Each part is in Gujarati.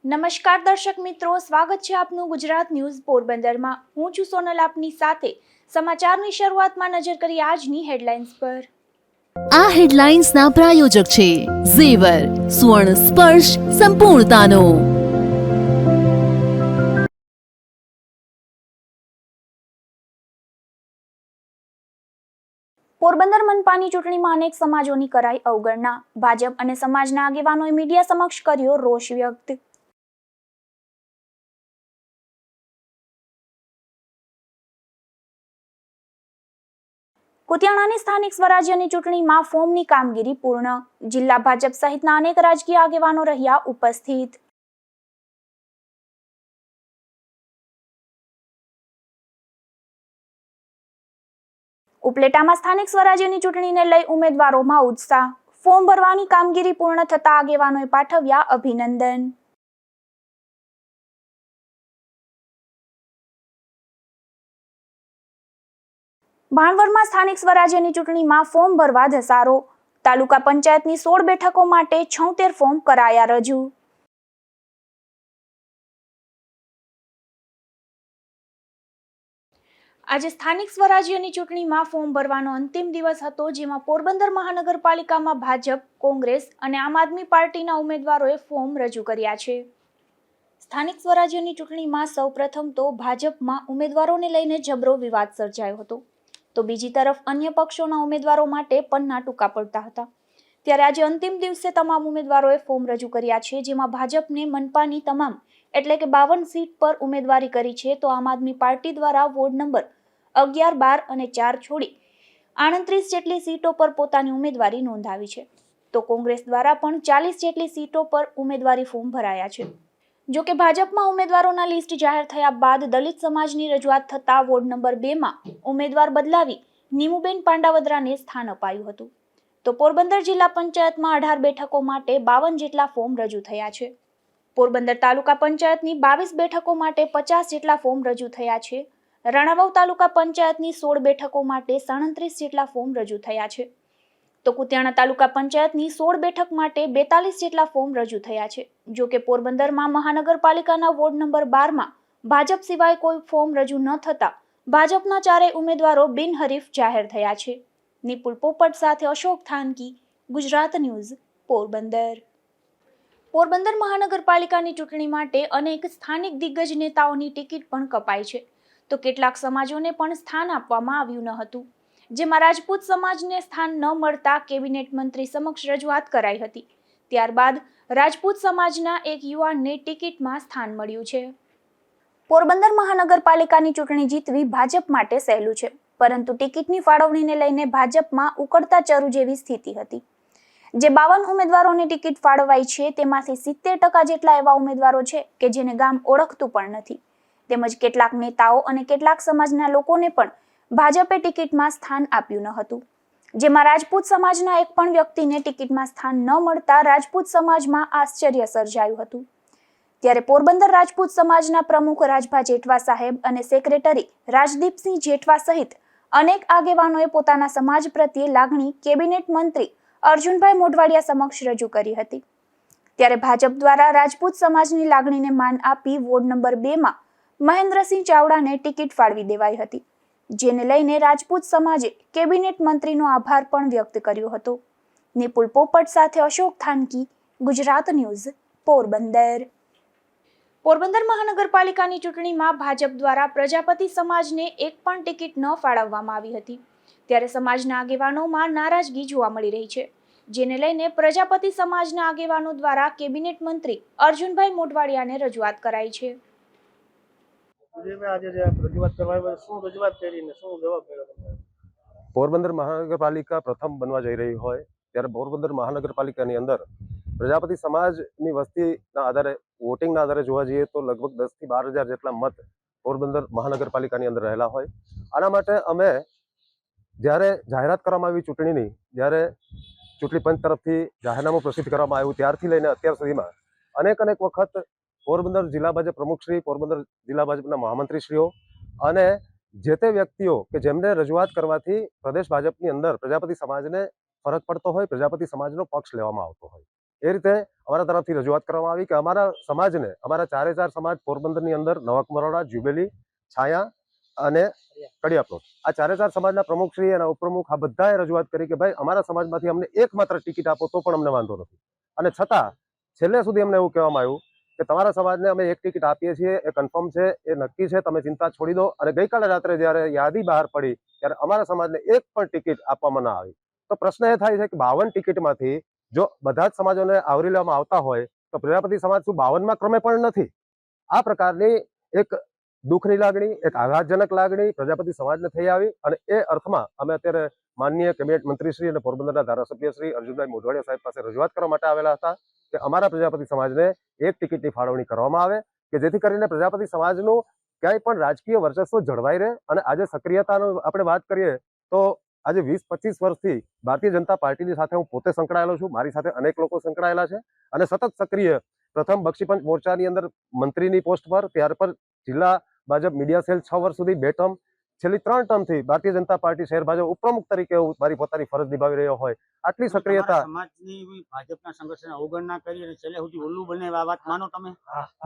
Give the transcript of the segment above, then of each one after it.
નમસ્કાર દર્શક મિત્રો, સ્વાગત છે આપનું ગુજરાત ન્યૂઝ પોરબંદરમાં। હું છું સોનલ, આપની સાથે સમાચારની શરૂઆતમાં નજર કરી આજની હેડલાઇન્સ પર। આ હેડલાઇન્સના પ્રાયોજક છે ઝેવર, સ્વર્ણ સ્પર્શ સંપૂર્ણતાનો। પોરબંદર મનપાની ચૂંટણીમાં અનેક સમાજોની કરાઈ અવગણના। ભાજપ અને સમાજના આગેવાનોએ મીડિયા સમક્ષ કર્યો રોષ વ્યક્ત। કુતિયાણાની સ્થાનિક સ્વરાજ્યની ચૂંટણીમાં ફોર્મની કામગીરી પૂર્ણ। જિલ્લા ભાજપ સહિતના અનેક રાજકીય આગેવાનો રહ્યા ઉપસ્થિત। ઉપલેટામાં સ્થાનિક સ્વરાજ્યની ચૂંટણીને લઈ ઉમેદવારોમાં ઉત્સાહ। ફોર્મ ભરવાની કામગીરી પૂર્ણ થતા આગેવાનોએ પાઠવ્યા અભિનંદન। ભાણવડમાં સ્થાનિક સ્વરાજ્યની ચૂંટણીમાં ફોર્મ ભરવા ધસારો। તાલુકા પંચાયતની 16 બેઠકો માટે 76 ફોર્મ કરાયા રજૂ। આજે સ્થાનિક સ્વરાજ્યની ચૂંટણીમાં ફોર્મ ભરવાનો અંતિમ દિવસ હતો, જેમાં પોરબંદર મહાનગરપાલિકામાં ભાજપ, કોંગ્રેસ અને આમ આદમી પાર્ટીના ઉમેદવારોએ ફોર્મ રજૂ કર્યા છે। સ્થાનિક સ્વરાજ્યની ચૂંટણીમાં સૌપ્રથમ તો ભાજપમાં ઉમેદવારોને લઈને જબરો વિવાદ સર્જાયો હતો, તો બીજી તરફ અન્ય પક્ષોના ઉમેદવારો માટે પન્ના ટૂંકા પડતા હતા। ત્યારે આજે અંતિમ દિવસે તમામ ઉમેદવારોએ ફોર્મ રજૂ કર્યા છે, જેમાં ભાજપને મનપાની તમામ એટલે કે 52 સીટ પર ઉમેદવારી કરી છે, તો આમ આદમી પાર્ટી દ્વારા વોર્ડ નંબર 11, 12 અને 4 છોડી 38 જેટલી સીટો પર પોતાની ઉમેદવારી નોંધાવી છે, તો કોંગ્રેસ દ્વારા પણ 40 જેટલી સીટો પર ઉમેદવારી ફોર્મ ભરાયા છે। જો કે ભાજપમાં ઉમેદવારોના લિસ્ટ જાહેર થયા બાદ દલિત સમાજની રજૂઆત થતા વોર્ડ નંબર 2 માં ઉમેદવાર બદલાવી નીમુબેન પાંડાવદરાને સ્થાન અપાયું હતું, તો પોરબંદર જિલ્લા પંચાયતમાં 18 બેઠકો માટે 52 જેટલા ફોર્મ રજૂ થયા છે। પોરબંદર તાલુકા પંચાયતની 22 બેઠકો માટે 50 જેટલા ફોર્મ રજૂ થયા છે। રાણાવાવ તાલુકા પંચાયતની 16 બેઠકો માટે 37 જેટલા ફોર્મ રજૂ થયા છે, તો કુતિયાણા તાલુકા પંચાયતની 16 બેઠક માટે 42 જેટલા ફોર્મ રજૂ થયા છે। જો કે પોરબંદરમાં મહાનગરપાલિકાના વોર્ડ નંબર 12 માં ભાજપ સિવાય કોઈ ફોર્મ રજૂ ન થતા ભાજપના ચારેય ઉમેદવારો બિનહરીફ જાહેર થયા છે। નિપુલ પોપટ સાથે અશોક થાનકી, ગુજરાત ન્યૂઝ, પોરબંદર। પોરબંદર મહાનગરપાલિકાની ચૂંટણી માટે અનેક સ્થાનિક દિગ્ગજ નેતાઓની ટિકિટ પણ કપાઈ છે, તો કેટલાક સમાજોને પણ સ્થાન આપવામાં આવ્યું ન હતું, જેમાં રાજપૂત સમાજને સ્થાન ન મળતા કેબિનેટ મંત્રી સમક્ષ રજૂઆત કરાઈ હતી। ત્યારબાદ રાજપૂત સમાજના એક યુવાનને ટિકિટમાં સ્થાન મળ્યું છે। પોરબંદર મહાનગરપાલિકાની ચૂંટણી જીતવી ભાજપ માટે સહેલું છે, પરંતુ ટિકિટની ફાળવણીને લઈને ભાજપમાં ઉકળતા ચરુ જેવી સ્થિતિ હતી। જે 52 ઉમેદવારોની ટિકિટ ફાળવાઈ છે, તેમાંથી 70% જેટલા એવા ઉમેદવારો છે કે જેને ગામ ઓળખતું પણ નથી, તેમજ કેટલાક નેતાઓ અને કેટલાક સમાજના લોકોને પણ ભાજપે ટિકિટમાં સ્થાન આપ્યું ન હતું, જેમાં રાજપૂત સમાજના એક પણ વ્યક્તિને ટિકિટમાં સ્થાન ન મળતા રાજપૂત સમાજમાં આશ્ચર્ય સર્જાયું હતું। ત્યારે પોરબંદર રાજપૂત સમાજના પ્રમુખ રાજભા જેઠવા સાહેબ અને સેક્રેટરી રાજદીપસિંહ જેઠવા સહિત અનેક આગેવાનોએ પોતાના સમાજ પ્રત્યે લાગણી કેબિનેટ મંત્રી અર્જુનભાઈ મોઢવાડિયા સમક્ષ રજૂ કરી હતી। ત્યારે ભાજપ દ્વારા રાજપૂત સમાજની લાગણીને માન આપી વોર્ડ નંબર 2 માં મહેન્દ્રસિંહ ચાવડાને ટિકિટ ફાળવી દેવાઈ હતી, જેને લઈને રાજપૂત સમાજે કેબિનેટ મંત્રીનો આભાર પણ વ્યક્ત કર્યો હતો। નિપુલ પોપટ સાથે અશોક થાનકી, ગુજરાત ન્યૂઝ, પોરબંદર। પોરબંદર મહાનગરપાલિકાની ચૂંટણીમાં ભાજપ દ્વારા પ્રજાપતિ સમાજને એક પણ ટિકિટ ન ફાળવવામાં આવી હતી, ત્યારે સમાજના આગેવાનોમાં નારાજગી જોવા મળી રહી છે, જેને લઈને પ્રજાપતિ સમાજના આગેવાનો દ્વારા કેબિનેટ મંત્રી અર્જુનભાઈ મોઢવાડિયાને રજૂઆત કરાઈ છે। પોરબંદર મહાનગરપાલિકા પ્રથમ બનવા જઈ રહી હોય ત્યારે પોરબંદર મહાનગરપાલિકાની અંદર પ્રજાપતિ સમાજની વસ્તીના આધારે વોટિંગના આધારે જોવા જઈએ તો લગભગ 10 થી 12 હજાર જેટલા મત પોરબંદર મહાનગરપાલિકાની અંદર રહેલા હોય। આના માટે અમે જ્યારે જાહેરાત કરવામાં આવી ચૂંટણીની, જ્યારે ચૂંટણી પંચ તરફથી જાહેરનામું પ્રસિદ્ધ કરવામાં આવ્યું ત્યારથી લઈને અત્યાર સુધીમાં અનેક વખત પોરબંદર જિલ્લા ભાજપ પ્રમુખશ્રી, પોરબંદર જિલ્લા ભાજપના મહામંત્રીશ્રીઓ અને જે તે વ્યક્તિઓ કે જેમને રજૂઆત કરવાથી પ્રદેશ ભાજપની અંદર પ્રજાપતિ સમાજને ફરક પડતો હોય, પ્રજાપતિ સમાજનો પક્ષ લેવામાં આવતો હોય, એ રીતે અમારા તરફથી રજૂઆત કરવામાં આવી કે અમારા સમાજને, અમારા 4 સમાજ પોરબંદરની અંદર નવક મરોડા, જ્યુબેલી, છાયા અને કડિયાપ્લોટ, આ 4 સમાજના પ્રમુખશ્રી અને ઉપપ્રમુખ આ બધાએ રજૂઆત કરી કે ભાઈ અમારા સમાજમાંથી અમને એકમાત્ર ટિકિટ આપો તો પણ અમને વાંધો નથી. અને છતાં છેલ્લે સુધી અમને એવું કહેવામાં આવ્યું કે તમારા સમાજને અમે એક ટિકિટ આપીએ છીએ, એ કન્ફર્મ છે, એ નક્કી છે, તમે ચિંતા છોડી દો. અને ગઈકાલે રાત્રે જ્યારે યાદી બહાર પડી ત્યારે અમારા સમાજને એક પણ ટિકિટ આપવામાં ના આવી. તો પ્રશ્ન એ થાય છે કે 52 ટિકિટમાંથી જો બધા જ સમાજોને આવરી લેવામાં આવતા હોય તો પ્રજાપતિ સમાજ શું 52મા ક્રમે પણ નથી? આ પ્રકારની એક દુઃખની લાગણી, એક આઘાતજનક લાગણી પ્રજાપતિ સમાજને થઈ આવી. અને એ અર્થમાં અમે અત્યારે માનનીય કેબિનેટ મંત્રીશ્રી અને પોરબંદરના ધારાસભ્ય શ્રી અર્જુનભાઈ મોઢવાડિયા સાહેબ પાસે રજૂઆત કરવા માટે આવેલા હતા કે અમારા પ્રજાપતિ સમાજને એક ટિકિટની ફાળવણી કરવામાં આવે કે જેથી કરીને પ્રજાપતિ સમાજનું ક્યાંય પણ રાજકીય વર્ચસ્વ જળવાઈ રહે. અને આજે સક્રિયતાનો આપણે વાત કરીએ તો આજે 20-25 વર્ષથી ભારતીય જનતા પાર્ટીની સાથે હું પોતે સંકળાયેલો છું, મારી સાથે અનેક લોકો સંકળાયેલા છે અને સતત સક્રિય, પ્રથમ બક્ષીપંચ મોરચાની અંદર મંત્રીની પોસ્ટ પર, ત્યાર પર જિલ્લા ભાજપ મીડિયા સેલ 6 વર્ષ સુધી 2 ટર્મ, છેલ્લી 3 ટર્મથી ભારતીય જનતા પાર્ટી શહેર ભાજપ ઉપપ્રમુખ તરીકે હું મારી પોતાની ફરજ નિભાવી રહ્યો હોય. આટલી સક્રિયતા, સમાજની ભાજપના સંઘર્ષને અવગણના કરી અને છેલ્લે સુધી ઉલ્લુ બને આ વાત માનો તમે?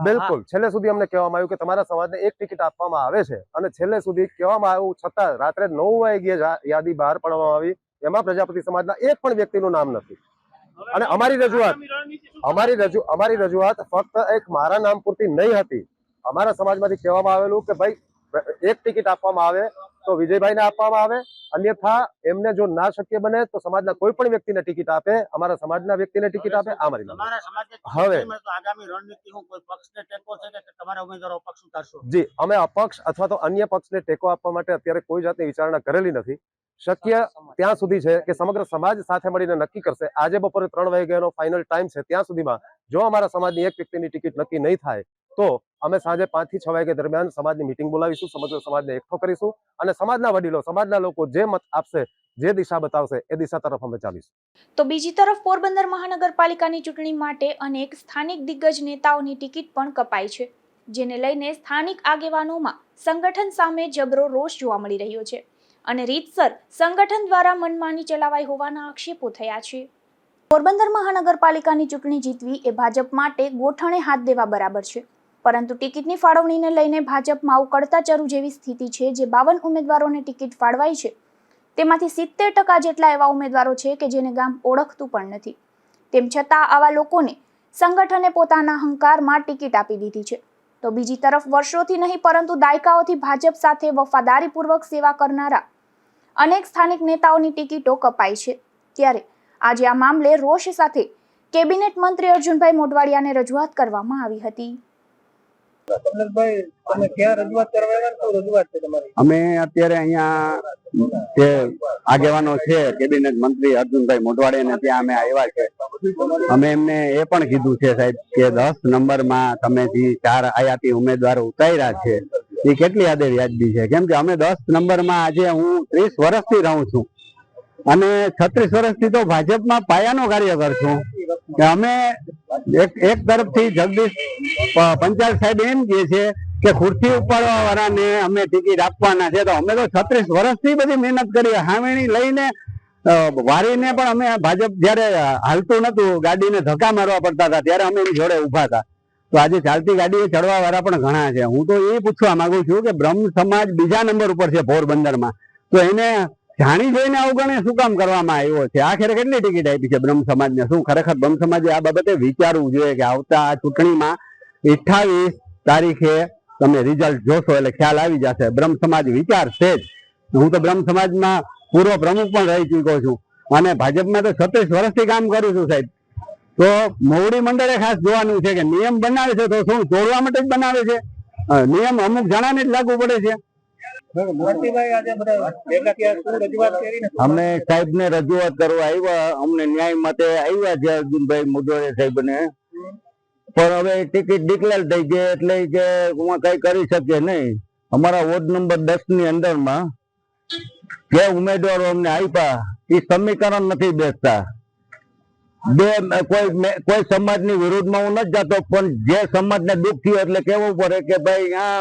બિલકુલ. છેલ્લે સુધી અમને કહેવામાં આવ્યું કે તમારા સમાજને એક ટિકિટ આપવામાં આવે છે અને છેલ્લે સુધી કહેવામાં આવ્યું છતાં રાત્રે 9 વાગ્યે યાદી બહાર પાડવામાં આવી, એમાં પ્રજાપતિ સમાજના એક પણ વ્યક્તિનું નામ નથી. અને અમારી રજૂઆત ફક્ત એક મારા નામ પૂરતી નહીં હતી. અમારા સમાજમાંથી કહેવામાં આવેલું કે ભાઈ એક ટિકિટ આપવામાં આવે તો વિજયભાઈને આપવામાં આવે, અન્યથા એમને જો ના શક્ય બને તો સમાજના કોઈ પણ વ્યક્તિને ટિકિટ આપે, અમારા સમાજના વ્યક્તિને ટિકિટ આપે. આ મારી તમારા સમાજને હવે આગામી રણનીતિ હું કોઈ પક્ષને ટેકો છે કે તમારા ઉમેદવારો અપક્ષ ઉતારશો? જી, અમે અપક્ષ અથવા તો અન્ય પક્ષને ટેકો આપવા માટે અત્યારે કોઈ જાતની વિચારણા કરેલી નથી. શક્ય ત્યાં સુધી છે કે સમગ્ર સમાજ સાથે મળીને નક્કી કરશે. આજે બપોરે 3 વાગ્યાનો ફાઇનલ ટાઈમ છે. ત્યાં સુધીમાં જો અમારા સમાજની એક વ્યક્તિની ટિકિટ નક્કી નહીં થાય તો અમે સાંજે 5 થી 6 વાગ્યા દરમિયાન સમાજની મીટિંગ બોલાવીશું, સમગ્ર સમાજને એકઠો કરીશું અને સમાજના વડીલો, સમાજના લોકો જે મત આપશે, જે દિશા બતાવશે એ દિશા તરફ અમે ચાલીશું. તો બીજી તરફ પોરબંદર મહાનગરપાલિકાની ચૂંટણી માટે અનેક સ્થાનિક દિગ્ગજ નેતાઓની ટિકિટ પણ કપાઈ છે, જેને લઈને સ્થાનિક આગેવાનોમાં સંગઠન સામે જબરો રોષ જોવા મળી રહ્યો છે અને રીતસર સંગઠન દ્વારા મનમાની ચલાવાઈ હોવાના આક્ષેપો થયા છે. પોરબંદર મહાનગરપાલિકાની ચૂંટણી જીતવી એ ભાજપ માટે ગોઠણે હાથ દેવા બરાબર છે, પરંતુ ટિકિટની ફાળવણીને લઈને ભાજપમાં ઉકળતા ચરુ જેવી સ્થિતિ છે. જે 52 ઉમેદવારોને ટિકિટ ફાળવાઈ છે તેમાંથી 70% જેટલા એવા ઉમેદવારો છે કે જેને ગામ ઓળખતું પણ નથી. તેમ છતાં આવા લોકોને સંગઠને પોતાના અહંકારમાં ટિકિટ આપી દીધી છે. તો બીજી તરફ વર્ષોથી નહીં પરંતુ દાયકાઓથી ભાજપ સાથે વફાદારીપૂર્વક સેવા કરનારા અનેક સ્થાનિક નેતાઓની ટિકિટો કપાઈ છે. ત્યારે આજે આ મામલે રોષ સાથે કેબિનેટ મંત્રી અર્જુનભાઈ મોઢવાડિયાને રજૂઆત કરવામાં આવી હતી. અમે અત્યારે અહીંયા જે આગેવાનો છે કેબિનેટ મંત્રી અર્જુનભાઈ મોઢવાડિયાને ત્યાં અમે આવ્યા છે. અમે એમને એ પણ કીધું છે સાહેબ કે 10 નંબરમાં તમે જે 4 આયાતી ઉમેદવારો ઉતાર્યા છે એ કેટલી હદે વ્યાજબી છે? કેમ કે અમે 10 નંબરમાં આજે હું 30 વર્ષથી રહું છું અને 36 વર્ષથી તો ભાજપમાં પાયાનો કાર્યકર છું કે અમે એક તરફથી જગદીશ પંચાલ સાહેબ એમ કહે છે કે ખુરશી ઉપાડવા વાળાને અમે ટિકિટ આપવાના છે, તો અમે તો 36 વર્ષથી બધી મહેનત કરી, હાવેણી લઈને વારીને પણ અમે ભાજપ જયારે હાલતું નતું, ગાડીને ધક્કા મારવા પડતા હતા ત્યારે અમે એની જોડે ઉભા હતા. તો આજે ચાલતી ગાડીએ ચડવા વાળા પણ ઘણા છે. હું તો એ પૂછવા માંગુ છું કે બ્રહ્મ સમાજ બીજા નંબર ઉપર છે પોરબંદરમાં, તો એને જાણી જોઈને અવગણે શું કામ કરવામાં આવ્યો છે? આખરે કેટલી ટિકિટ આપી છે બ્રહ્મ સમાજને? શું ખરેખર બ્રહ્મ સમાજે આ બાબતે વિચારવું જોઈએ કે આવતા આ ચૂંટણીમાં 28 તારીખે તમે રિઝલ્ટ જોશો એટલે ખ્યાલ આવી જશે. બ્રહ્મ સમાજ વિચારશે જ. હું તો બ્રહ્મ સમાજમાં પૂર્વ પ્રમુખ પણ રહી ચૂક્યો છું અને ભાજપમાં તો 36 વર્ષથી કામ કરું છું સાહેબ. તો મોવડી મંડળે ખાસ જોવાનું છે કે નિયમ બનાવે છે તો શું તોડવા માટે જ બનાવે છે? નિયમ અમુક જણાને જ લાગુ પડે છે. અમે સાહેબ ને રજૂઆત કરવા આવ્યા, અમને ન્યાય માટે આવ્યા છે અર્જુનભાઈ મોઢવાડિયા સાહેબ ને, પણ હવે ટિકિટ ડિક્લેર થઈ ગઈ એટલે કે હું કઈ કરી શકે નહીં. અમારા વોર્ડ નંબર 10 ની અંદરમાં જે ઉમેદવારો અમને આપ્યા એ સમીકરણ નથી બેસતા. કોઈ સમાજની વિરુદ્ધમાં હું નથી જતો, પણ જે સમાજને દુઃખ થયું એટલે કેવું પડે કે ભાઈ આ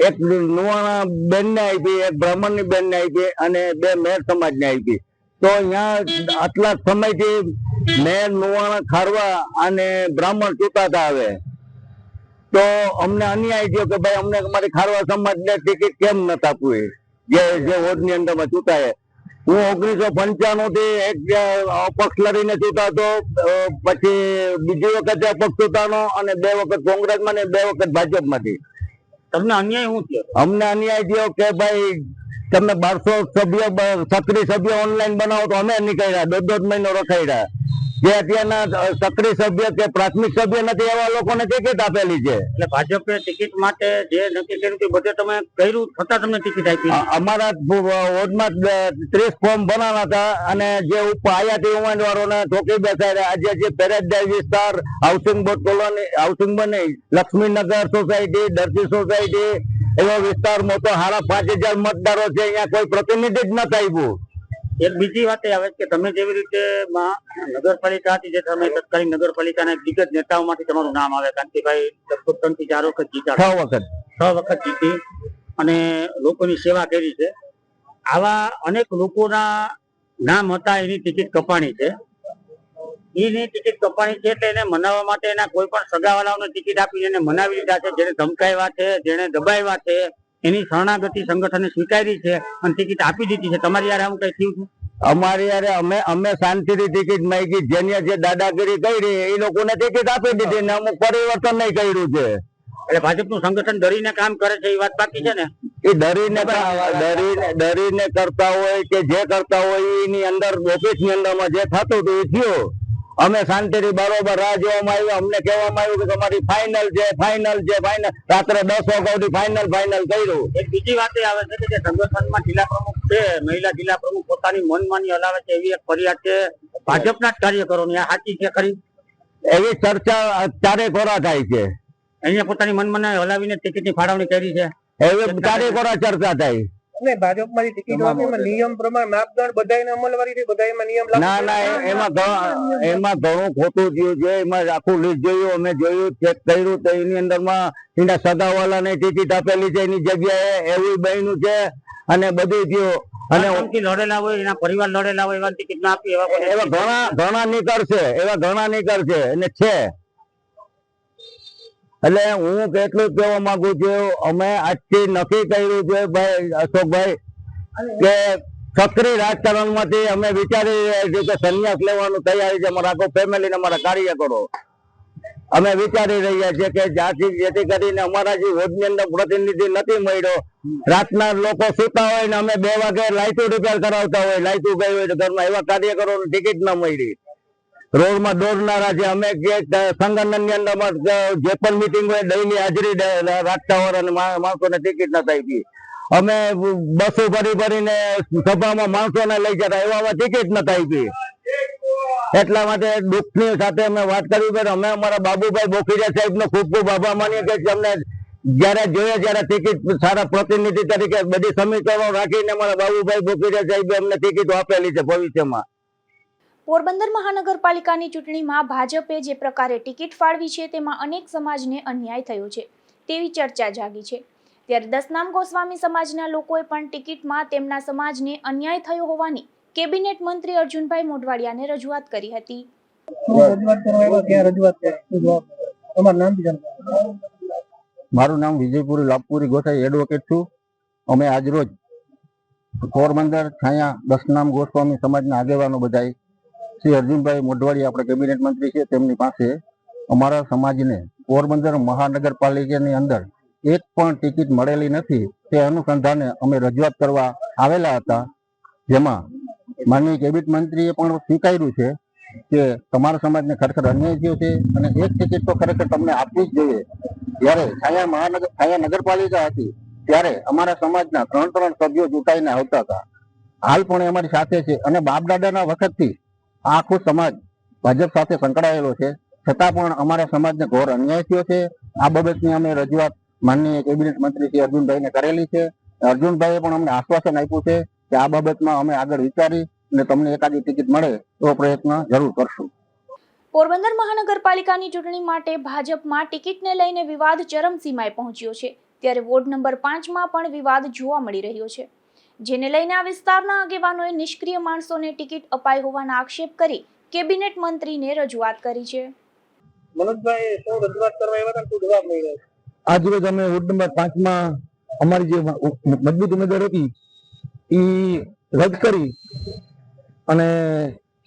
એક લુવાણા બેન ને આપી, એક બ્રાહ્મણ ની બેન ને આપી અને 2 મેર સમાજ ને આપી. તો અહીંયા આટલા સમયથી મેર, નુવાણા, ખારવા અને બ્રાહ્મણ ચૂંટાતા આવે તો અમને અન્યાય થયો કે ભાઈ અમને અમારી ખારવા સમાજને ટિકિટ કેમ નથી આપવી, જે વોર્ડની અંદરમાં ચૂંટાય. હું 1995 થી એક અપક્ષ લડીને ચૂંટાતો, પછી બીજી વખત અપક્ષ ચૂંટાનો અને 2 વખત કોંગ્રેસમાં ને 2 વખત ભાજપમાંથી. તમને અન્યાય શું થયો? અમને અન્યાય થયો કે ભાઈ તમે 1200 સક્રિય સભ્ય ઓનલાઈન બનાવો તો અમે નીકળ્યા, 1.5 મહિનો રખાડ્યા. જે અત્યારના સક્રિય સભ્ય કે પ્રાથમિક સભ્ય નથી એવા લોકોને ટિકિટ આપેલી છે. એટલે ભાજપે ટિકિટ માટે જે નક્કી કર્યું તે બધે તમે કર્યું છતાં તમને ટિકિટ આપી? અમારા વોર્ડમાં 30 ફોર્મ બનાવ્યા હતા અને જે ઉપર આયાતી ઉમેદવારોને ઠોકી બેસાડ્યા. આજે જે પેરેડડાઈ વિસ્તાર, હાઉસિંગ બોર્ડ કોલોની, હાઉસિંગ બની લક્ષ્મીનગર સોસાયટી, દર્શી સોસાયટી એવો વિસ્તાર મોટો 5,500 મતદારો છે, અહીંયા કોઈ પ્રતિનિધિ જ નથી આવ્યું. એક બીજી વાત એ આવે કે તમે જેવી રીતે નગરપાલિકા હતી, જે તમે તત્કાલીન નગરપાલિકાના દિગ્ગજ નેતાઓમાંથી તમારું નામ આવે, કાંતિભાઈ લગભગ 3 થી 4 વખત જીતા, 6 વખત જીતી અને લોકોની સેવા કરી છે. આવા અનેક લોકોના નામ હતા, એની ટિકિટ કપાણી છે. એની ટિકિટ કપાણી છે એટલે એને મનાવવા માટે એના કોઈ પણ સગાવાલાઓને ટિકિટ આપીને એને મનાવી લીધા છે. જેને ધમકાવ્યા છે, જેને દબાવ્યા છે, એની શરણાગતિ સંગઠને સ્વીકારી છે અને ટિકિટ આપી દીધી છે. તમારી યાર આવું કઈ થયું છે? અમારી યારે અમે શાંતિથી ટિકિટ માંગી, જેને જે દાદાગીરી કરી એ લોકોને ટિકિટ આપી દીધી ને અમુક પરિવર્તન નહીં કર્યું છે. એટલે ભાજપનું સંગઠન ડરીને કામ કરે છે એ વાત બાકી છે ને? એ ડરીને કરતા હોય કે જે કરતા હોય એની અંદર ઓફિસની અંદરમાં જે થતું હતું એ થયું. અમે શાંતિથી બરોબર રાહ જોવામાં આવ્યું. અમને કહેવામાં આવ્યું કે તમારી ફાઇનલ છે. રાત્રે 10 વાગ્યાથી ફાઇનલ કર્યું. એક બીજી વાત એ આવે છે કે જે સંગઠનમાં જિલ્લા પ્રમુખ છે, મહિલા જિલ્લા પ્રમુખ પોતાની મનમાની હલાવે છે એવી એક ફરિયાદ છે ભાજપના જ કાર્યકરોની. આ સાચી છે ખરી? એવી ચર્ચા ચારે કોરા થાય છે. અહીંયા પોતાની મનમાની હલાવીને ટિકિટની ફાળવણી કરી છે, એવી ચારે કોરા ચર્ચા થાય. ભાજપમાંથી ટિકિટ નિયમ પ્રમાણે માપદંડ બધાને અમલવારી છે, બધામાં નિયમ ના એમાં ઘણું ખોટું થયું છે. એમાં આખું લિસ્ટ જોયું, અમે જોયું, ચેક કર્યું તો એની અંદરમાં એના સગાવાલાને ટિકિટ આપેલી છે એની જગ્યાએ એવું બન્યું છે અને બધું થયું. અને લડેલા હોય, એના પરિવાર લડેલા હોય એવા ટિકિટ ના આપી એવા ઘણા નીકળશે અને છે. એટલે હું કેટલું કહેવા માંગુ છું, અમે આજથી નક્કી કર્યું છે ભાઈ અશોકભાઈ કે સક્રિય રાજકારણમાંથી અમે વિચારી રહ્યા છીએ કે સંન્યાસ લેવાનું તૈયારી છે. અમારા આખો ફેમિલી ને અમારા કાર્યકરો અમે વિચારી રહ્યા છીએ કે જેથી કરીને અમારા જે વોર્ડની અંદર પ્રતિનિધિ નથી મળ્યો, રાતના લોકો સૂતા હોય ને અમે 2 વાગે લાઇટો રિપેર કરાવતા હોય, લાઇટો ગઈ હોય તો ઘરમાં, એવા કાર્યકરોને ટિકિટ ન મળી. રોડમાં દોડનારા છે. અમે સંગઠનની અંદરમાં જે પણ મિટિંગ હોય ડેઈલી હાજરી રાખતા હોય અને માણસોને ટિકિટ નથી આપી. અમે બસો ભરીને સભામાં માણસોને લઈ જતા, એવામાં ટિકિટ નથી આપી. એટલા માટે દુઃખની સાથે અમે વાત કરી કે અમે અમારા બાબુભાઈ બોખીરિયા સાહેબનો ખૂબ ખૂબ આભાર માનીએ કે અમને જયારે જોઈએ ત્યારે ટિકિટ સારા પ્રતિનિધિ તરીકે બધી સમીકરણો રાખીને અમારા બાબુભાઈ બોખીરિયા સાહેબે અમને ટિકિટો આપેલી છે ભવિષ્યમાં. પોરબંદર મહાનગરપાલિકાની ચૂંટણીમાં ભાજપે જે પ્રકારે ટિકિટ ફાળવી છે તેમાં અનેક સમાજને અન્યાય થયો છે તેવી ચર્ચા જાગી છે. ત્યારે દસનામ ગોસ્વામી સમાજના લોકોએ પણ ટિકિટમાં તેમના સમાજને અન્યાય થયો હોવાની કેબિનેટ મંત્રી અર્જુનભાઈ મોઢવાડિયાને રજૂઆત કરી હતી. મારું નામ વિજયપુરી લાભપુરી ગોસાઈ એડવોકેટ છું. અમે આજરોજ પોરબંદર છાયા દસનામ ગોસ્વામી સમાજના આગેવાનો બધાય શ્રી અર્જુનભાઈ મોઢવાડિયા આપણે કેબિનેટ મંત્રી છે તેમની પાસે અમારા સમાજને પોરબંદર મહાનગરપાલિકાની અંદર એક પણ ટિકિટ મળેલી નથી તે અનુસંધાને અમે રજૂઆત કરવા આવેલા હતા. જેમાં માનનીય કેબિનેટ મંત્રીએ પણ સ્વીકાર્યું છે કે તમારા સમાજને ખરેખર અન્યાય થયો છે અને એક ટિકિટ તો ખરેખર તમને આપવી જ જોઈએ. જ્યારે છાયા નગરપાલિકા હતી ત્યારે અમારા સમાજના 3 સભ્યો ચૂંટાઈને આવતા હતા. હાલ પણ અમારી સાથે છે અને બાપ દાદાના વખતથી આખો સમાજ ભાજપ સાથે સંકળાયેલો છે, છતાં પણ અમારા સમાજને ઘોર અન્યાય થયો છે. આ બાબતની અમે રજૂઆત માનનીય કેબિનેટ મંત્રી શ્રી અર્જુનભાઈને કરેલી છે. અર્જુનભાઈએ પણ અમને આશ્વાસન આપ્યું છે કે આ બાબતમાં અમે આગળ વિચારી અને તમને એકાદી ટિકિટ મળે એવો પ્રયત્ન જરૂર કરશું. પોરબંદર મહાનગરપાલિકાની ચૂંટણી માટે ભાજપમાં ટિકિટને લઈને વિવાદ ચરમસીમાએ પહોંચ્યો છે. ત્યારે વોર્ડ નંબર 5માં પણ વિવાદ જોવા મળી રહ્યો છે, જેને લઈને આ વિસ્તારના આગેવાનોએ નિષ્ક્રિય માણસોને ટિકિટ અપાઈ હોવાના આક્ષેપ કરી કેબિનેટ મંત્રીને રજૂઆત કરી છે. મનોજભાઈ શું રજૂઆત કરવા આવ્યા હતા, શું જવાબ મળ્યો? આજ રોજ અમે વોર્ડ નંબર 5 માં અમારી જે મજબૂત ઉમેદવાર હતી એ રદ કરી અને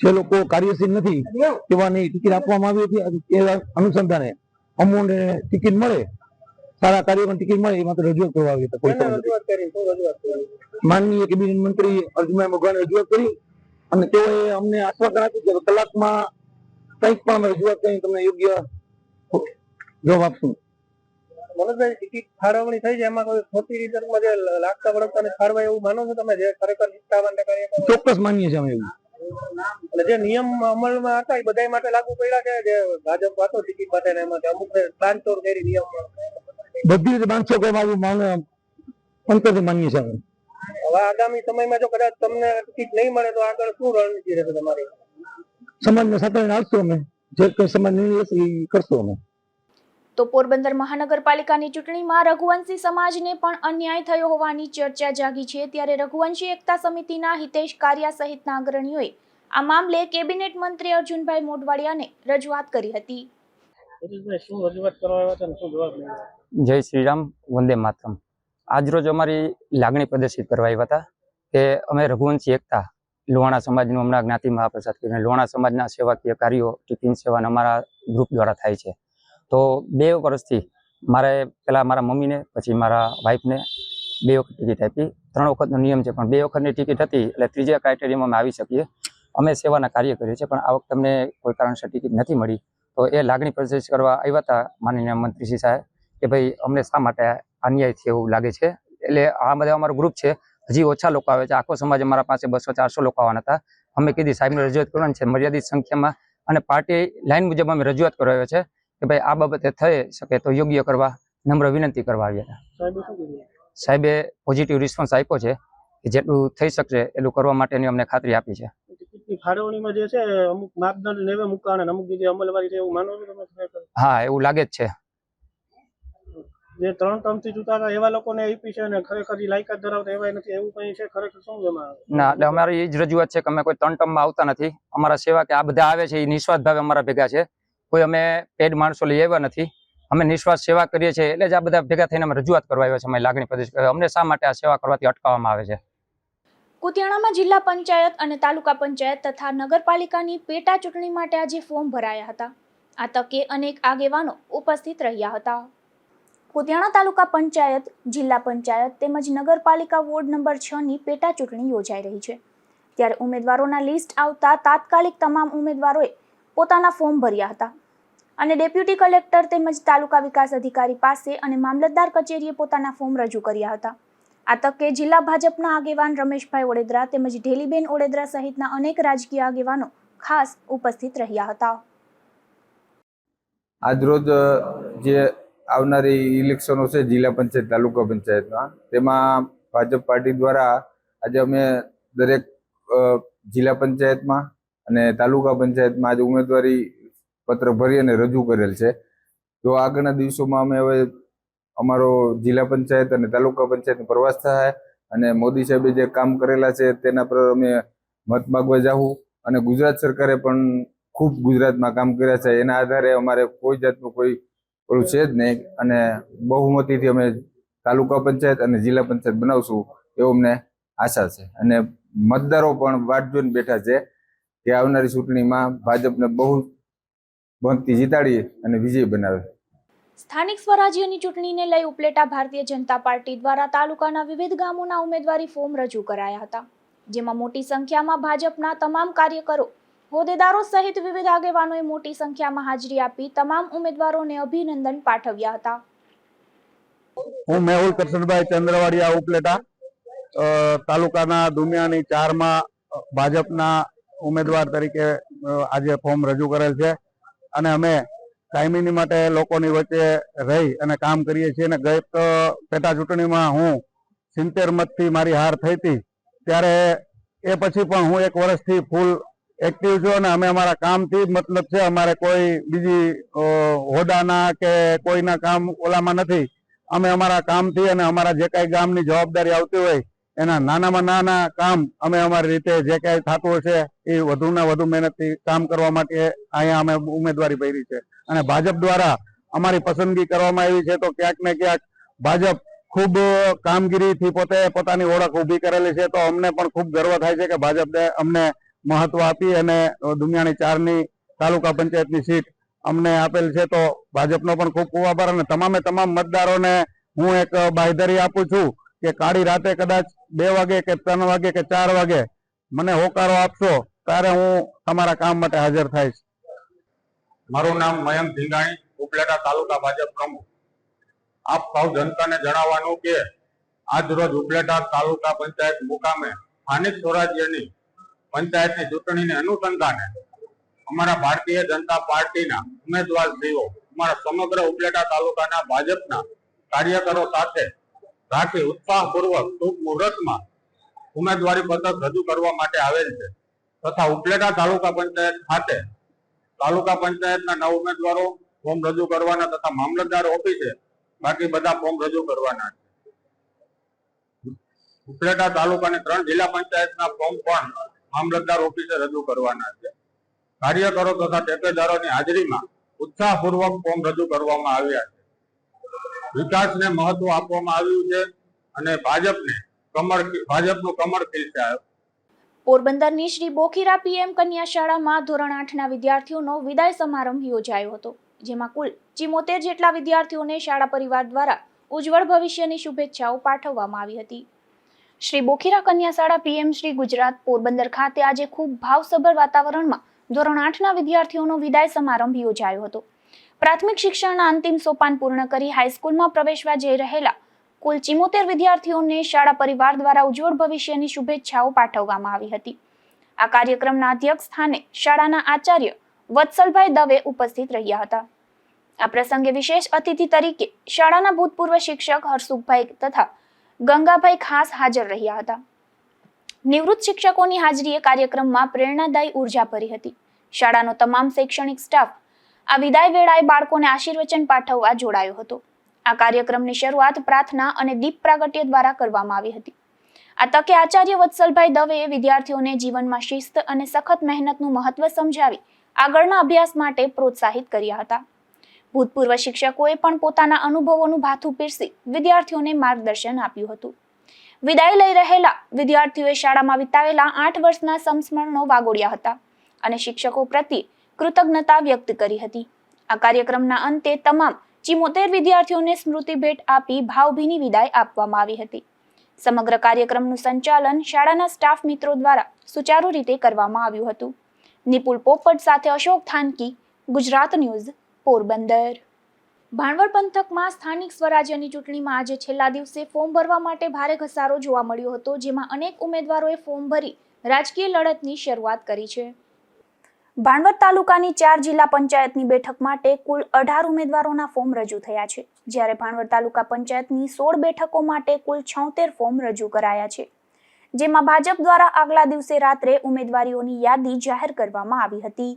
જે લોકો કાર્યશીલ નથી તેવાની ટિકિટ આપવામાં આવી હતી. એ અનુસંધાને અમોને ટિકિટ મળે, સારા કાર્યોની ટિકિટ મળે એ માટે રજૂઆત કરવા આવી હતી. કોને રજૂઆત કરી? શું રજૂઆત કરી? માનનીય કેબિનેટ મંત્રી અર્જુનભાઈ મોઢવાને રજૂઆત કરી અને તેઓએ અમને આશ્વાસન આપ્યું કે કલાકમાં કંઈક પણ અમે રજૂઆત કરી તમને યોગ્ય જવાબ આપશું. મનોજભાઈ, ટિકિટ ફાળવણી થઈ છે, એમાં કોઈ ખોટી રીતમાં જે લાગતા વળગતા ને ફાળવાય એવું માનો છો તમે, જે ખરેખર નિષ્ઠાવાન કાર્ય કરે? ચોક્કસ માનીએ છીએ અમે એવું. અને જે નિયમ અમલમાં હતા એ બધા માટે લાગુ પડ્યા છે, જે ભાજપ વાતો ટિકિટ માટે ને એમાં અમુક બાંધછોડ કરી નિયમમાં બધી રીતે બાંધછો કરવામાં અંતરથી માનીએ છીએ અમે. હવે આગામી સમયમાં જો કદાચ તમને ટિકિટ નહીં મળે તો આગળ શું રણનીતિ રહેશે તમારી? સમાજને સાંકળીને આવશું અમે, જે કંઈ સમાજ નિર્ણય લેશે એ કરશું અમે. તો પોરબંદર મહાનગરપાલિકાની ચૂંટણીમાં રઘુવંશી સમાજને પણ અન્યાય થયો હોવાની ચર્ચા જાગી છે. ત્યારે રઘુવંશી એકતા સમિતિના હિતેશ કારિયા સહિતના અગ્રણીઓએ આ મામલે કેબિનેટ મંત્રી અર્જુનભાઈ મોઢવાડિયાને રજૂઆત કરી હતી. શું રજૂઆત કરવા આવ્યા હતા અને શું જવાબ મળ્યો? જય શ્રી રામ, વંદે માતરમ. આજરોજ અમારી લાગણી પ્રદર્શિત કરવા આવ્યા હતા કે અમે રઘુવંશી એકતા લોહાણા સમાજનું હમણાં જ્ઞાતિ મહાપ્રસાદ કરીને લોહાણા સમાજના સેવાકીય કાર્યો ટિફિન સેવાના અમારા ગ્રુપ દ્વારા થાય છે. તો 2 વર્ષથી મારે પહેલાં મારા મમ્મીને પછી મારા વાઈફને 2 વખત ટિકિટ આપી. 3 વખતનો નિયમ છે, પણ 2 વખતની ટિકિટ હતી એટલે 3જા ક્રાઇટેરિયામાં અમે આવી શકીએ. અમે સેવાના કાર્ય કરીએ છીએ, પણ આ વખતે અમને કોઈ કારણસર ટિકિટ નથી મળી. તો એ લાગણી પ્રદર્શિત કરવા આવ્યા હતા માનનીય મંત્રીશ્રી સાહેબ કે ભાઈ અમને શા માટે અન્યાય થયો એવું લાગે છે. એટલે આ બધા અમારો ગ્રુપ છે, હજી ઓછા લોકો આવે છે. આખો સમાજ અમારા પાસે 200-400 લોકો આવવાના હતા. અમે કીધી સાહેબને રજૂઆત કરવાની છે મર્યાદિત સંખ્યામાં, અને પાર્ટી લાઈન મુજબ અમે રજૂઆત કરવા આવ્યા છે કે ભાઈ આ બાબતે થઈ શકે તો યોગ્ય કરવા નમ્ર વિનંતી કરવા આવ્યા હતા. સાહેબે પોઝિટિવ રિસ્પોન્સ આપ્યો છે કે જેટલું થઈ શકશે એટલું કરવા માટેની અમને ખાતરી આપી છે. ટિકિટની ફાળવણીમાં જે છે અમુક માપદંડ નેવે મૂકવાના અને અમુક જગ્યાએ અમલવારી છે એવું માનો છો તમે? હા, એવું લાગે જ છે. જે 3 ટર્મથી ચૂંટાતા એવા લોકોને આપી છે અને ખરેખર લાયકાત ધરાવતા એવા નથી, એવું કંઈ છે ખરેખર? શું જમા ના, એટલે અમારી એ જ રજૂઆત છે કે અમે કોઈ 3 ટર્મમાં આવતા નથી. અમારા સેવા કે આ બધા આવે છે એ નિસ્વાર્થ ભાવે અમારા ભેગા છે. કોઈ અમે પેડ માણસો લઈ આવ્યા નથી. અમે નિસ્વાર્થ સેવા કરીએ છીએ એટલે જ આ બધા ભેગા થઈને અમે રજૂઆત કરવા આવ્યા છે. અમે લાગણી પ્રદર્શિત કરવા અમને શા માટે આ સેવા કરવાથી અટકાવવામાં આવે છે. કુતિયાણામાં જિલ્લા પંચાયત અને તાલુકા પંચાયત તથા નગરપાલિકાની પેટા ચૂંટણી માટે આજે ફોર્મ ભરાયા હતા. આ તકે અનેક આગેવાનો ઉપસ્થિત રહ્યા હતા. કુતિયાણા તાલુકા પંચાયત, જિલ્લા પંચાયત તેમજ નગરપાલિકા વોર્ડ નંબર 6 ની પેટા ચૂંટણી યોજાઈ રહી છે. ત્યારે ઉમેદવારોના લિસ્ટ આવતા તાત્કાલિક તમામ ઉમેદવારોએ પોતાના ફોર્મ ભર્યા હતા અને ડેપ્યુટી કલેક્ટર તેમજ તાલુકા વિકાસ અધિકારી પાસે અને મામલતદાર કચેરીએ પોતાના ફોર્મ રજૂ કર્યા હતા. આ તકે જિલ્લા ભાજપના આગેવાન રમેશભાઈ ઓડેદરા તેમજ ઢેલીબેન ઓડેદરા સહિતના અનેક રાજકીય આગેવાનો ખાસ ઉપસ્થિત રહ્યા હતા. આજરોજ જે આવનારી ઇલેક્શનો છે જિલ્લા પંચાયત તાલુકા પંચાયતમાં, તેમાં ભાજપ પાર્ટી દ્વારા આજે અમે દરેક જિલ્લા પંચાયતમાં અને તાલુકા પંચાયતમાં આજે ઉમેદવારી પત્ર ભરી અને રજૂ કરેલ છે. જો આગળના દિવસોમાં અમે હવે અમારો જિલ્લા પંચાયત અને તાલુકા પંચાયતનો પ્રવાસ થાય અને મોદી સાહેબે જે કામ કરેલા છે તેના પર અમે મત માગવા જાવું, અને ગુજરાત સરકારે પણ ખૂબ ગુજરાતમાં કામ કર્યા છે એના આધારે અમારે કોઈ જાતનું કોઈ ઓલું છે જ નહીં, અને બહુમતીથી અમે તાલુકા પંચાયત અને જિલ્લા પંચાયત બનાવશું એવું અમને આશા છે. અને મતદારો પણ વાટ જોઈને બેઠા છે કે આવનારી ચૂંટણીમાં ભાજપને બહુ મતથી જીતાડી અને વિજય બનાવે. સ્થાનિક સ્વરાજ્યની ચૂંટણીને લઈ ઉપલેટા ભારતીય જનતા પાર્ટી દ્વારા તાલુકાના વિવિધ ગામોના ઉમેદવારી ફોર્મ રજૂ કરાયા હતા, જેમાં મોટી સંખ્યામાં ભાજપના તમામ કાર્યકરો, હોદ્દેદારો સહિત વિવિધ આગેવાનોએ મોટી સંખ્યામાં હાજરી આપી તમામ ઉમેદવારોને અભિનંદન પાઠવ્યા હતા. હું મેહુલ કરશનભાઈ ચંદ્રવાડિયા ઉપલેટા તાલુકાના દુમિયાની 4માં ભાજપના ઉમેદવાર તરીકે આજે ફોર્મ રજૂ કરેલ છે, અને અમે કાયમીની માટે લોકોની વચ્ચે રહી અને કામ કરીએ છીએ. અને ગઈ પેટા ચૂંટણીમાં હું 70 મતથી મારી હાર થઈ હતી, ત્યારે એ પછી પણ હું 1 વર્ષથી ફૂલ એક્ટિવ છું અને અમે અમારા કામથી જ મતલબ છે. અમારે કોઈ બીજી હોદ્દાના કે કોઈના કામ ઓલામાં નથી. અમે અમારા કામથી અને અમારા જે કાંઈ ગામની જવાબદારી આવતી હોય એના નાનામાં નાના કામ અમે અમારી રીતે જે કાંઈ થતું હશે એ વધુને વધુ મહેનતથી કામ કરવા માટે અહીંયા અમે ઉમેદવારી ભરી છે. અને ભાજપ દ્વારા અમારી પસંદગી કરવામાં આવી છે તો ક્યાંક ને ક્યાંક ભાજપ ખૂબ કામગીરીથી પોતે પોતાની ઓળખ ઊભી કરેલી છે. તો અમને પણ ખૂબ ગર્વ થાય છે કે ભાજપે અમને મહત્વ આપી અને દુમિયાણી 4ની તાલુકા પંચાયતની સીટ અમને આપેલ છે. તો ભાજપનો પણ ખૂબ ખૂબ આભાર. અને તમામ મતદારોને હું એક બાંયધરી આપું છું કે કાળી રાતે કદાચ 2 વાગે કે 3 વાગે કે 4 વાગે મને હોકારો આપશો ત્યારે હું તમારા કામ માટે હાજર થઈશ. મારું નામ મયંક ધીંગાણી, ઉપલેટા તાલુકા ભાજપ પ્રમુખ. આપ સૌ જનતાને જણાવવાનું કે આજ રોજ ઉપલેટા તાલુકા પંચાયત મુકામે સ્થાનિક સ્વરાજ્યની પંચાયતની ચૂંટણીને અનુસંધાને અમારા ભારતીય જનતા પાર્ટીના ઉમેદવારશ્રીઓ અમારા સમગ્ર ઉપલેટા તાલુકાના ભાજપના કાર્યકરો સાથે રાખી ઉત્સાહપૂર્વક શુભ મુહૂર્તમાં ઉમેદવારી પત્રક રજૂ કરવા માટે આવેલ છે. તથા ઉપલેટા તાલુકા પંચાયત ખાતે તાલુકા પંચાયતના 9 ઉમેદવારો ફોર્મ રજૂ કરવાના તથા મામલતદાર ઓફિસે બાકી બધા ફોર્મ રજૂ કરવાના છે. ઉપલેટા તાલુકાની 3 જિલ્લા પંચાયતના ફોર્મ પણ મામલતદાર ઓફિસે રજૂ કરવાના છે. કાર્યકરો તથા ટેકેદારોની હાજરીમાં ઉત્સાહપૂર્વક ફોર્મ રજૂ કરવામાં આવ્યા છે. વિકાસને મહત્વ આપવામાં આવ્યું છે અને ભાજપનું કમળ ખીલશે. પોરબંદરની શ્રી બોખીરા પીએમ કન્યા શાળામાં ધોરણ 8ના વિદ્યાર્થીઓનો વિદાય સમારંભ યોજાયો હતો, જેમાં કુલ 74 જેટલા વિદ્યાર્થીઓને શાળા પરિવાર દ્વારા ઉજ્જવળ ભવિષ્યની શુભેચ્છાઓ પાઠવવામાં આવી હતી. શ્રી બોખીરા કન્યા શાળા પીએમ શ્રી ગુજરાત પોરબંદર ખાતે આજે ખૂબ ભાવસભર વાતાવરણમાં ધોરણ 8ના વિદ્યાર્થીઓનો વિદાય સમારંભ યોજાયો હતો. પ્રાથમિક શિક્ષણના અંતિમ સોપાન પૂર્ણ કરી હાઈસ્કૂલમાં પ્રવેશવા જઈ રહેલા કુલ 74 વિદ્યાર્થીઓને શાળા પરિવાર દ્વારા ઉજ્જવળ ભવિષ્યની શુભેચ્છાઓ પાઠવવામાં આવી હતી. આ કાર્યક્રમના અધ્યક્ષ સ્થાને શાળાના આચાર્ય વત્સલભાઈ દવે ઉપસ્થિત રહ્યા હતા. આ પ્રસંગે વિશેષ અતિથિ તરીકે શાળાના ભૂતપૂર્વ શિક્ષક હરસુખભાઈ તથા ગંગાભાઈ ખાસ હાજર રહ્યા હતા. નિવૃત્ત શિક્ષકોની હાજરીએ કાર્યક્રમમાં પ્રેરણાદાયી ઉર્જા ભરી હતી. શાળાનો તમામ શૈક્ષણિક સ્ટાફ આ વિદાય વેળાએ બાળકોને આશીર્વચન પાઠવવા જોડાયો હતો. આ કાર્યક્રમની શરૂઆત પ્રાર્થના અને દીપ પ્રાગટ્ય દ્વારા કરવામાં આવી હતી. આ તકે આચાર્ય વત્સલભાઈ દવેએ વિદ્યાર્થીઓને જીવનમાં શિસ્ત અને સખત મહેનતનું મહત્વ સમજાવી આગળના અભ્યાસ માટે પ્રોત્સાહિત કર્યા હતા. ભૂતપૂર્વ શિક્ષકોએ પણ પોતાના અનુભવોનું ભાથું પીરસી વિદ્યાર્થીઓને માર્ગદર્શન આપ્યું હતું. વિદાય લઈ રહેલા વિદ્યાર્થીઓએ શાળામાં વિતાવેલા 8 વર્ષના સંસ્મરણો વાગોડ્યા હતા અને શિક્ષકો પ્રત્યે કૃતજ્ઞતા વ્યક્ત કરી હતી. આ કાર્યક્રમના અંતે તમામ 74 વિદ્યાર્થીઓને સ્મૃતિ ભેટ આપી ભાવભીની વિદાય આપવામાં આવી હતી. સમગ્ર કાર્યક્રમનું સંચાલન શાળાના સ્ટાફ મિત્રો દ્વારા સુચારુ રીતે કરવામાં આવ્યું હતું. નિપુલ પોપટ સાથે અશોક થાનકી, ગુજરાત ન્યૂઝ, પોરબંદર. ભાણવડ પંથકમાં સ્થાનિક સ્વરાજ્યની ચૂંટણીમાં આજે છેલ્લા દિવસે ફોર્મ ભરવા માટે ભારે ઘસારો જોવા મળ્યો હતો, જેમાં અનેક ઉમેદવારોએ ફોર્મ ભરી રાજકીય લડતની શરૂઆત કરી છે. ભાણવડ તાલુકાની 4 જિલ્લા પંચાયતની બેઠક માટે કુલ 18 ઉમેદવારોના ફોર્મ રજૂ થયા છે, જ્યારે ભાણવડ તાલુકા પંચાયતની 16 બેઠકો માટે કુલ 76 ફોર્મ રજૂ કરાયા છે, જેમાં ભાજપ દ્વારા આગલા દિવસે રાત્રે ઉમેદવારીઓની યાદી જાહેર કરવામાં આવી હતી.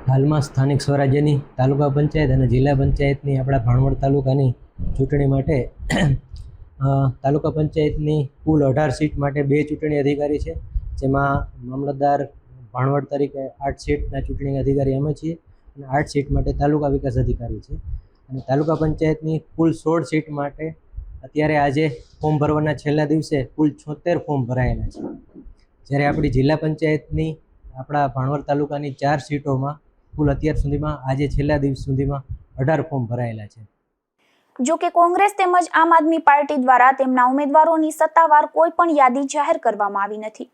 હાલમાં સ્થાનિક સ્વરાજ્યની તાલુકા પંચાયત અને જિલ્લા પંચાયતની આપણા ભાણવડ તાલુકાની ચૂંટણી માટે તાલુકા પંચાયતની કુલ 18 સીટ માટે 2 ચૂંટણી અધિકારી છે, જેમાં મામલતદાર ભાણવડ તરીકે 8 સીટના ચૂંટણી અધિકારી અમે છીએ અને 8 સીટ માટે તાલુકા વિકાસ અધિકારી છે. અને તાલુકા પંચાયતની કુલ 16 સીટ માટે અત્યારે આજે ફોર્મ ભરવાના છેલ્લા દિવસે કુલ 76 ફોર્મ ભરાયેલા છે, જ્યારે આપણી જિલ્લા પંચાયતની આપણા ભાણવડ તાલુકાની 4 સીટોમાં કુલ અત્યાર સુધીમાં આજે છેલ્લા દિવસ સુધીમાં 18 ફોર્મ ભરાયેલા છે. જો કે કોંગ્રેસ તેમજ આમ આદમી પાર્ટી દ્વારા તેમના ઉમેદવારોની સત્તાવાર કોઈ પણ યાદી જાહેર કરવામાં આવી નથી.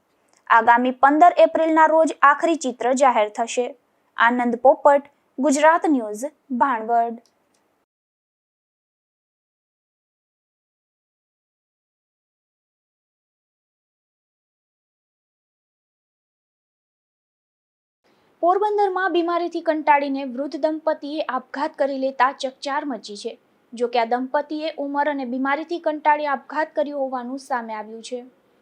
આગામી 15 એપ્રિલના રોજ આખરી ચિત્ર જાહેર થશે. આનંદ પોપટ, ગુજરાત ન્યૂઝ, ભાણવડ. પોરબંદરમાં બીમારીથી કંટાળીને વૃદ્ધ દંપતીએ આપઘાત કરી લેતા ચકચાર મચી છે. જો કે આ દંપતીએ ઉંમર અને બીમારીથી કંટાળી આપઘાત કર્યો હોવાનું સામે આવ્યું છે.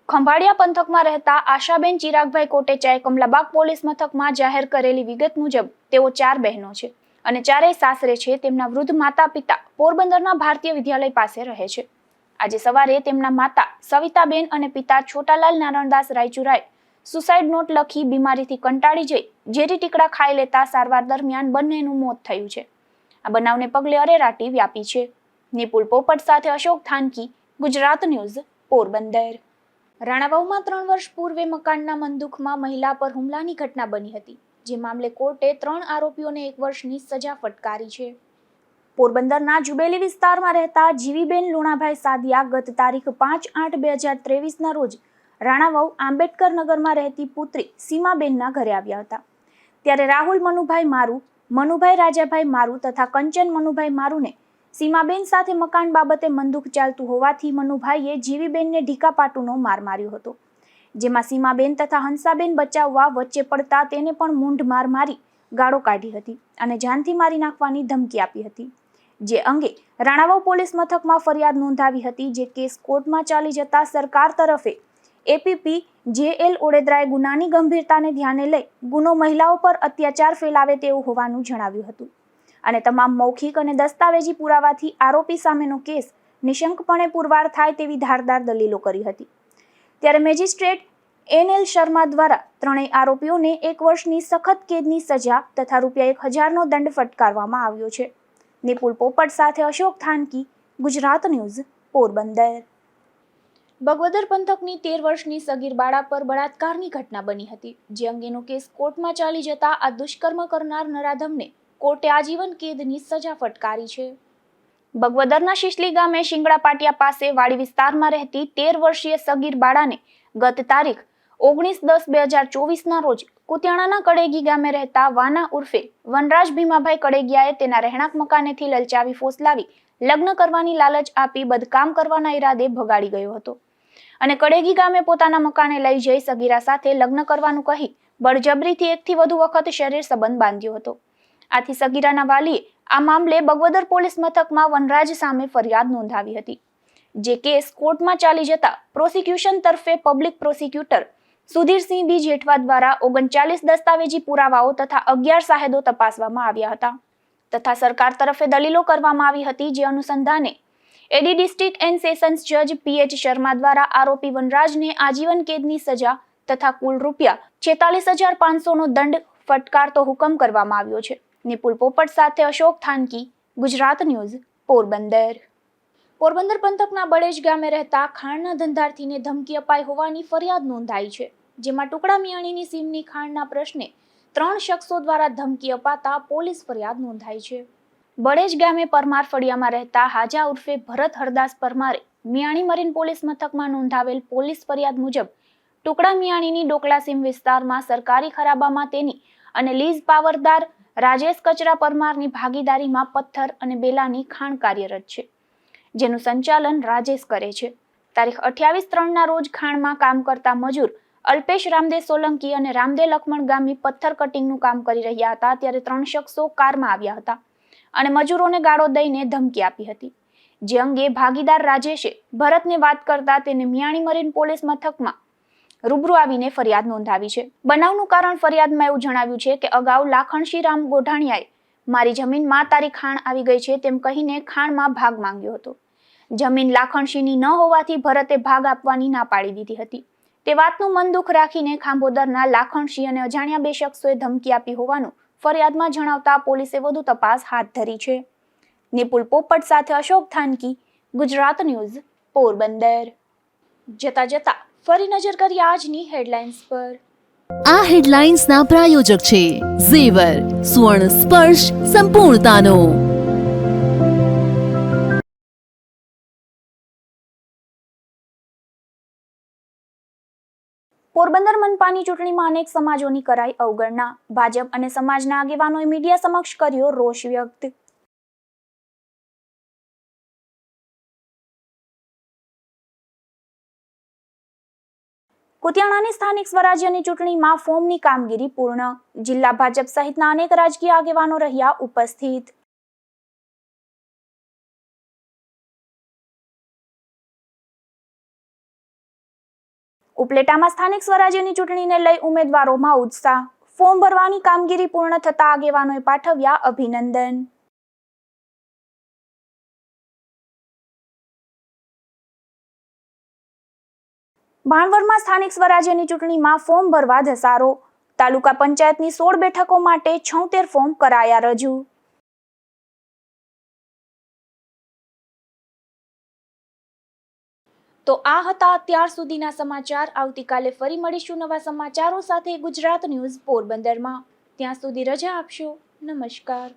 ખંભાળિયા પંથકમાં રહેતા આશાબેન ચિરાગભાઈ કોટેચાએ કમલાબાગ પોલીસ મથકમાં જાહેર કરેલી વિગત મુજબ તેઓ 4 બહેનો છે અને 4 સાસરે છે. તેમના વૃદ્ધ માતા પિતા પોરબંદરના ભારતીય વિદ્યાલય પાસે રહે છે આજે સવારે તેમના માતા સવિતાબેન અને પિતા છોટાલાલ નારણદાસ રાયચુરાએ સુસાઇડ નોટ લખી બીમારીથી કંટાળી જઈ ઝેરી ટીકડા ખાઈ લેતા સારવાર દરમિયાન બંનેનું મોત થયું છે. આ બનાવને પગલે અરેરાટી વ્યાપી છે. નિપુલ પોપટ સાથે અશોક થાનકી, ગુજરાત ન્યૂઝ, પોરબંદર. રાણાવાવમાં 3 વર્ષ પૂર્વે મકાનના મંદુખમાં મહિલા પર હુમલાની ઘટના બની હતી, જે મામલે કોર્ટે 3 આરોપીઓને 1 વર્ષની સજા ફટકારી છે. પોરબંદરના જુબેલી વિસ્તારમાં રહેતા જીવીબેન લુણાભાઈ સાદિયા ગત તારીખ 5/8/2023ના રોજ રાણાવાવ આંબેડકર નગરમાં રહેતી પુત્રી સીમાબેનના ઘરે આવ્યા હતા. ત્યારે રાહુલ મનુભાઈ મારુ, મનુભાઈ રાજાભાઈ મારુ તથા કંચન મનુભાઈ મારુને સીમાબેન સાથે મકાન બાબતે મંદુક ચાલતું હોવાથી મનુભાઈએ જીવીબેનને ઢીકાપાટુનો માર માર્યો હતો, જેમાં સીમાબેન તથા હંસાબેન બચાવવા વચ્ચે પડતા તેને પણ મૂંઢ માર મારી ગાળો કાઢી હતી અને જાનથી મારી નાખવાની ધમકી આપી હતી. જે અંગે રાણાવાવ પોલીસ મથકમાં ફરિયાદ નોંધાવી હતી, જે કેસ કોર્ટમાં ચાલી જતા સરકાર તરફે એપીપી જેએલ ઓડેદરાએ ગુનાની ગંભીરતાને ધ્યાને લઈ ગુનો મહિલાઓ પર અત્યાચાર ફેલાવે તેવું હોવાનું જણાવ્યું હતું અને તમામ મૌખિક અને દસ્તાવેજી પુરાવાથી આરોપી સામેનો કેસ નિશંકપણે પુરવાર થાય તેવી ધારદાર દલીલો કરી હતી. ત્યારે મેજિસ્ટ્રેટ NL શર્મા દ્વારા ત્રણેય આરોપીઓને 1 વર્ષની સખત કેદની સજા તથા ₹1000નો દંડ ફટકારવામાં આવ્યો છે. નિપુલ પોપટ સાથે અશોક થાનકી, ગુજરાત ન્યૂઝ, પોરબંદર. બગવદર પંથકની 13 વર્ષની સગીર બાળા પર બળાત્કારની ઘટના બની હતી, જે અંગેનો કેસ કોર્ટમાં ચાલી જતા આ દુષ્કર્મ કરનાર નરાધમને કોર્ટે આજીવન કેદની સજા ફટકારી છે. બગવદરના શિશલી ગામે શિંગડા પાટિયા પાસે વાડી વિસ્તારમાં રહેતી 13 વર્ષીય સગીર બાળાને ગત તારીખ 19/10/2024ના રોજ કુતિયાણાના કડેગી ગામે રહેતા વાના ઉર્ફે વનરાજ ભીમાભાઈ કડેગિયાએ તેના રહેણાંક મકાનેથી લલચાવી ફોસલાવી લગ્ન કરવાની લાલચ આપી બદકામ કરવાના ઈરાદે ભગાડી ગયો હતો અને કડેગી ગામે પોતાના મકાને લઈ જઈ સગીરા સાથે લગ્ન કરવાનું કહી બળજબરીથી 1 થી વધુ વખત શરીર સંબંધ બાંધ્યો હતો. આથી સગીરાના વાલીએ આ મામલે બગવદર પોલીસ મથકમાં વનરાજ સામે ફરિયાદ નોંધાવી હતી, જે કેસ કોર્ટમાં ચાલી જતા પ્રોસિક્યુશન તરફે પબ્લિક પ્રોસિક્યુટર સુધીરસિંહ બી જેઠવા દ્વારા 39 દસ્તાવેજી પુરાવાઓ તથા 11 સાહેદો તપાસવામાં આવ્યા હતા તથા સરકાર તરફે દલીલો કરવામાં આવી હતી, જે અનુસંધાને એડી ડિસ્ટ્રિક્ટ એન્ડ સેશન્સ જજ PH શર્મા દ્વારા આરોપી વનરાજને આજીવન કેદની સજા તથા કુલ ₹46,500નો દંડ ફટકારતો હુકમ કરવામાં આવ્યો છે. નિપુલ પોપટ સાથે અશોક થાનકી, ગુજરાત ન્યૂઝ, પોરબંદર. પોરબંદર પંથકના બળેજ ગામે રહેતા ખાણના ધંધાર્થીને ધમકી અપાઈ હોવાની ફરિયાદ નોંધાઈ છે, જેમાં ટુકડા મિયાણીની સીમની ખાણના પ્રશ્ને 3 શખ્સો દ્વારા ધમકી અપાતા પોલીસ ફરિયાદ નોંધાઈ છે. બળેજ ગામે પરમાર ફળિયામાં રહેતા હાજા ઉર્ફે ભરત હરદાસ પરમારે મિયાણી મરીન પોલીસ મથકમાં નોંધાવેલ પોલીસ ફરિયાદ મુજબ ટુકડા મિયાણીની ડોકલા સીમ વિસ્તારમાં સરકારી ખરાબામાં તેની અને લીઝ પાવરદાર રાજેશ કચરા પરમારની ભાગીદારીમાં પથ્થર અને બેલાની ખાણ કાર્યરત છે, જેનું સંચાલન રાજેશ કરે છે. તારીખ 28/3ના રોજ ખાણમાં કામ કરતા મજૂર અલ્પેશ રામદે સોલંકી અને રામદે લખમણ ગામી પથ્થર કટિંગનું કામ કરી રહ્યા હતા, ત્યારે 3 શખ્સો કારમાં આવ્યા હતા અને મજૂરોને ગાળો દઈને ધમકી આપી હતી, જે અંગે ભાગીદાર રાજેશે ભરતને વાત કરતા તેને મિયાણી મરીન પોલીસ મથકમાં રૂબરૂ આવીને ફરિયાદ નોંધાવી છે. બનાવનું કારણ ફરિયાદમાં એવું જણાવ્યું છે કે અગાઉ લાખણશી રામ ગોઢાણીયાએ મારી જમીનમાં તારી ખાણ આવી ગઈ છે તેમ કહીને ખાણમાં ભાગ માંગ્યો હતો. જમીન લાખણશીની ન હોવાથી ભરતે ભાગ આપવાની ના પાડી દીધી હતી. તે વાતનું મન દુઃખ રાખીને ખાંભોદરના લાખણશી અને અજાણ્યા 2 શખ્સોએ ધમકી આપી હોવાનું ફરિયાદમાં જણાવતા પોલીસે વધુ તપાસ હાથ ધરી છે. નિપુલ પોપટ સાથે અશોક થાનકી, ગુજરાત ન્યૂઝ, પોરબંદર. જતા જતા ફરી નજર કરીએ આજની હેડલાઇન્સ પર. આ હેડલાઇન્સના પ્રાયોજક છે ઝેવર, સુવર્ણ સ્પર્શ સંપૂર્ણતાનો. પોરબંદર મનપાની ચૂંટણીમાં અનેક સમાજોની કરાઈ અવગણના. ભાજપ અને સમાજના આગેવાનોએ મીડિયા સમક્ષ કર્યો રોષ વ્યક્ત. કુતિયાણાની સ્થાનિક સ્વરાજ્યની ચૂંટણીમાં ફોર્મની કામગીરી પૂર્ણ. જિલ્લા ભાજપ સહિતના અનેક રાજકીય આગેવાનો રહ્યા ઉપસ્થિત. ઉપલેટામાં સ્થાનિક સ્વરાજ્યની ચૂંટણીને લઈ ઉમેદવારોમાં ઉત્સાહ. ફોર્મ ભરવાની કામગીરી પૂર્ણ થતા આગેવાનોએ પાઠવ્યા અભિનંદન. ભાણવડમાં સ્થાનિક સ્વરાજ્યની ચૂંટણીમાં ફોર્મ ભરવા ધસારો. તાલુકા પંચાયતની 16 બેઠકો માટે 76 ફોર્મ કરાયા રજૂ. તો આ હતા અત્યાર સુધીના સમાચાર. આવતીકાલે ફરી મળીશું નવા સમાચારો સાથે ગુજરાત ન્યૂઝ પોરબંદરમાં. ત્યાં સુધી રજા આપશો. નમસ્કાર.